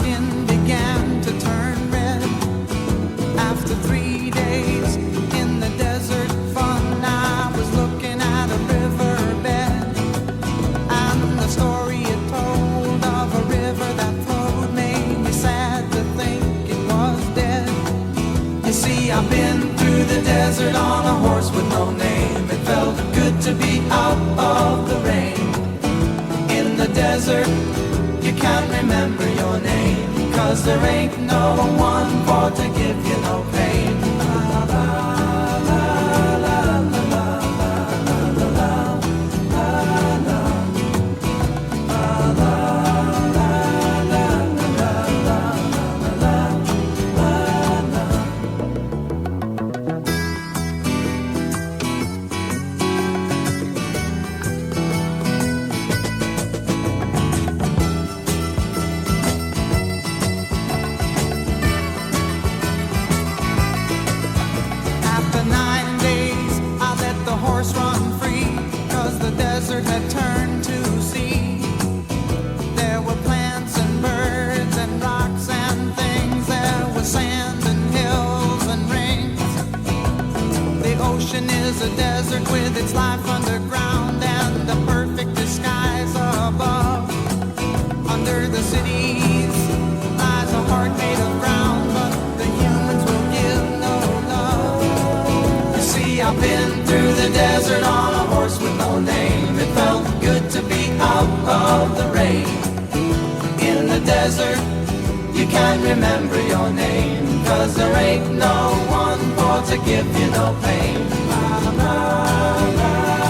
skin began to turn red. After 3 days in the desert fun, I was looking at a riverbed, and the story it told of a river that flowed made me sad to think it was dead. You see, I've been through the desert on a horse with no name. It felt good to be out of the rain. In the desert, you can't remember your name, 'cause there ain't no one for to give you no pain. After 9 days, I let the horse run free, 'cause the desert had turned to sea. There were plants and birds and rocks and things. There was sand and hills and rings. The ocean is a desert with its life underground and the perfect disguise above. Under the cities lies a heart made of ground, but the humans will give no love. You see, I've been through the desert on a horse with no name. It felt good to be out of the rain. In the desert, you can't remember your name, 'cause there ain't no one for to give you no pain. La, la, la, la.